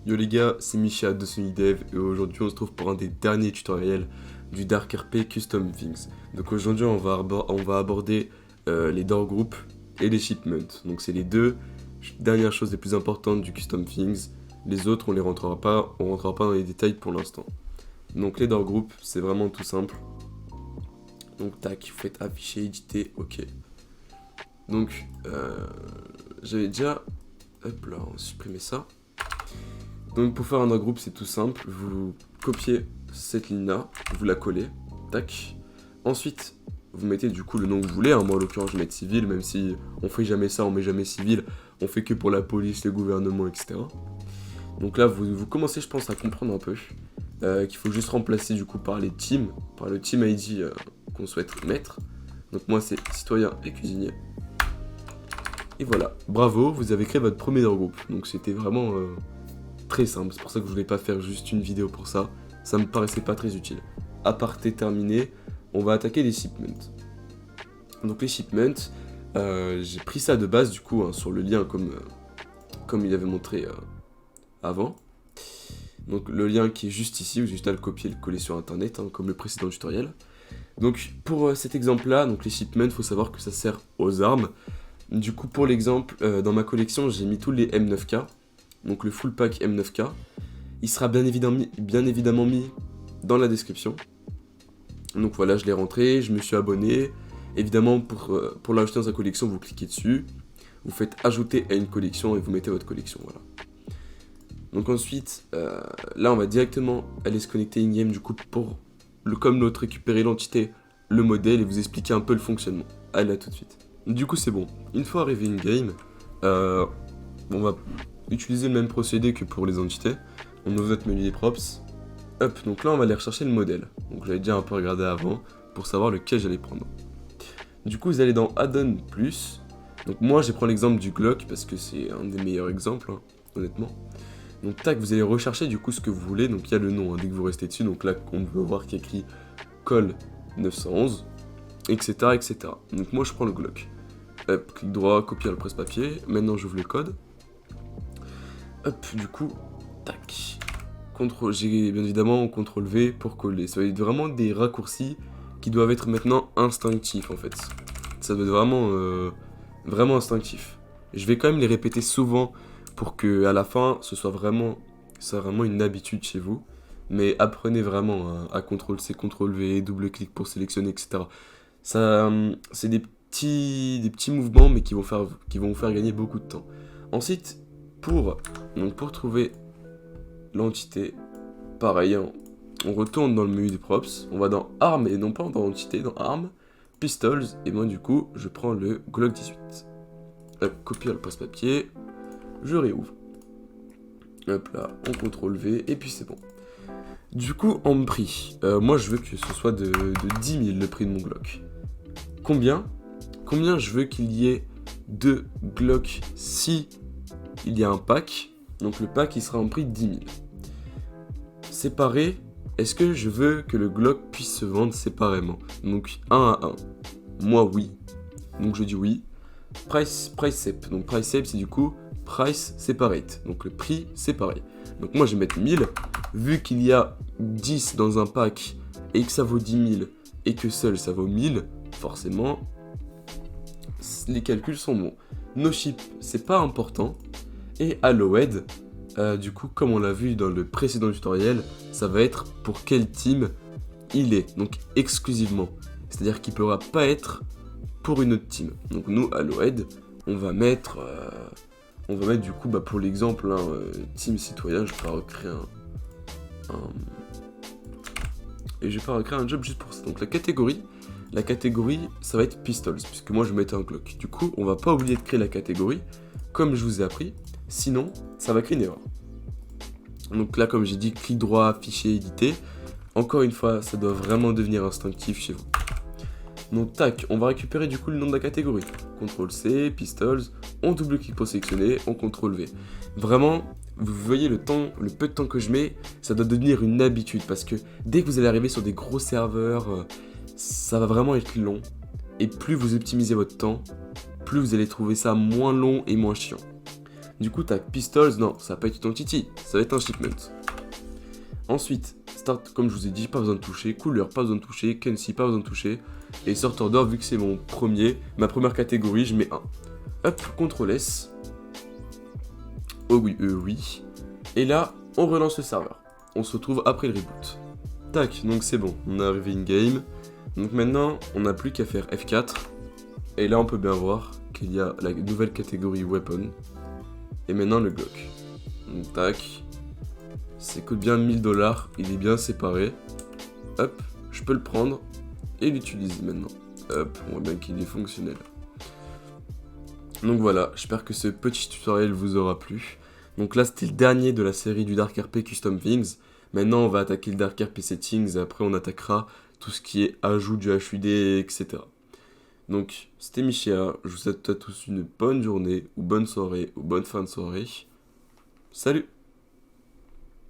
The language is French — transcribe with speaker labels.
Speaker 1: Yo les gars, c'est Misha de SonyDev et aujourd'hui on se trouve pour un des derniers tutoriels du Dark RP Custom Things. Donc aujourd'hui on va aborder les door groups et les shipments. Donc c'est les deux dernières choses les plus importantes du Custom Things. Les autres on rentrera pas dans les détails pour l'instant. Donc les door groups c'est vraiment tout simple. Donc tac, vous faites afficher, éditer, ok. Donc j'avais déjà, hop là, on va supprimer ça. Donc pour faire un door group c'est tout simple, vous copiez cette ligne là, vous la collez, tac. Ensuite vous mettez du coup le nom que vous voulez, hein. Moi en l'occurrence je vais mettre civil, même si on fait jamais ça, on met jamais civil, on fait que pour la police, le gouvernement, etc. Donc là vous commencez je pense à comprendre un peu qu'il faut juste remplacer du coup par les teams, par le team ID qu'on souhaite mettre. Donc moi c'est citoyen et cuisinier. Et voilà, bravo, vous avez créé votre premier door group. Donc c'était vraiment très simple, c'est pour ça que je voulais pas faire juste une vidéo pour ça. Ça me paraissait pas très utile. Aparté terminé, on va attaquer les shipments. Donc les shipments, j'ai pris ça de base du coup hein, sur le lien comme il avait montré avant. Donc le lien qui est juste ici, où j'ai juste à le copier et le coller sur internet, hein, comme le précédent tutoriel. Donc pour cet exemple là, donc les shipments, il faut savoir que ça sert aux armes. Du coup pour l'exemple, dans ma collection j'ai mis tous les M9K, donc le full pack M9K. Il sera bien évidemment mis dans la description. Donc voilà, je l'ai rentré, je me suis abonné. Évidemment pour l'ajouter dans sa collection, vous cliquez dessus. Vous faites ajouter à une collection et vous mettez votre collection, voilà. Donc ensuite, là on va directement aller se connecter in-game du coup pour, comme l'autre, récupérer l'entité, le modèle et vous expliquer un peu le fonctionnement. Allez, à tout de suite. Du coup c'est bon, une fois arrivé in-game, on va utiliser le même procédé que pour les entités. On ouvre notre menu des props. Hop, donc là on va aller rechercher le modèle. Donc j'avais déjà un peu regardé avant pour savoir lequel j'allais prendre. Du coup vous allez dans Add-on plus. Donc moi je prends l'exemple du Glock parce que c'est un des meilleurs exemples, hein, honnêtement. Donc tac, vous allez rechercher du coup ce que vous voulez. Donc il y a le nom hein, dès que vous restez dessus. Donc là on peut voir qu'il y a écrit Col 911, etc., etc. Donc moi je prends le Glock. Hop, clic droit, copier le presse-papier. Maintenant j'ouvre le code. Hop, du coup, tac. J'ai bien évidemment CTRL V pour coller. Ça va être vraiment des raccourcis qui doivent être maintenant instinctifs en fait. Ça doit être vraiment instinctif. Je vais quand même les répéter souvent pour que à la fin ce soit vraiment une habitude chez vous. Mais apprenez vraiment à CTRL C, CTRL V, double clic pour sélectionner, etc. Ça, c'est des petits mouvements mais qui vont vous faire gagner beaucoup de temps. Ensuite, pour trouver l'entité, pareil, hein, on retourne dans le menu des props, on va dans Arm et non pas dans l'entité, dans Arm, Pistols, et moi du coup je prends le Glock 18. Hop, copier le presse-papier, je réouvre. Hop là, on CTRL V, et puis c'est bon. Du coup, en prix, moi je veux que ce soit de 10 000 le prix de mon Glock. Combien je veux qu'il y ait de Glock si il y a un pack, donc le pack il sera en prix de 10 000. Séparé, est-ce que je veux que le Glock puisse se vendre séparément? Donc 1 à 1. Moi oui, donc je dis oui. Price sep, donc price sep c'est du coup price separate, donc le prix séparé. Donc moi je vais mettre 1000, vu qu'il y a 10 dans un pack et que ça vaut 10 000 et que seul ça vaut 1000, forcément les calculs sont bons. No ship c'est pas important. Et allowed, du coup, comme on l'a vu dans le précédent tutoriel, ça va être pour quel team il est, donc exclusivement. C'est-à-dire qu'il ne pourra pas être pour une autre team. Donc nous, allowed, on va mettre du coup, pour l'exemple, hein, team citoyen, je vais pas recréer et je vais pas recréer un job juste pour ça. Donc la catégorie, ça va être pistols, puisque moi je vais mettre un Glock. Du coup, on va pas oublier de créer la catégorie, comme je vous ai appris. Sinon, ça va créer une erreur. Donc là, comme j'ai dit, clic droit, afficher, éditer. Encore une fois, ça doit vraiment devenir instinctif chez vous. Donc tac, on va récupérer du coup le nom de la catégorie. CTRL C, Pistols, on double-clic pour sélectionner, on CTRL V. Vraiment, vous voyez le peu de temps que je mets, ça doit devenir une habitude. Parce que dès que vous allez arriver sur des gros serveurs, ça va vraiment être long. Et plus vous optimisez votre temps, plus vous allez trouver ça moins long et moins chiant. Du coup, tac, Pistols, non, ça va pas être ton Titi, ça va être un shipment. Ensuite, start, comme je vous ai dit, pas besoin de toucher. Couleur, pas besoin de toucher. Kenshi, pas besoin de toucher. Et sort order, vu que c'est ma première catégorie, je mets 1. Hop, CTRL S. Oh oui, oui. Et là, on relance le serveur. On se retrouve après le reboot. Tac, donc c'est bon, on est arrivé in-game. Donc maintenant, on n'a plus qu'à faire F4. Et là, on peut bien voir qu'il y a la nouvelle catégorie Weapon. Et maintenant, le Glock. Donc, tac. Ça coûte bien 1000$, il est bien séparé. Hop, je peux le prendre et l'utiliser maintenant. Hop, on voit bien qu'il est fonctionnel. Donc voilà, j'espère que ce petit tutoriel vous aura plu. Donc là, c'était le dernier de la série du Dark RP Custom Things. Maintenant, on va attaquer le Dark RP Settings et après, on attaquera tout ce qui est ajout du HUD, etc. Donc, c'était Michéa. Je vous souhaite à tous une bonne journée, ou bonne soirée, ou bonne fin de soirée. Salut!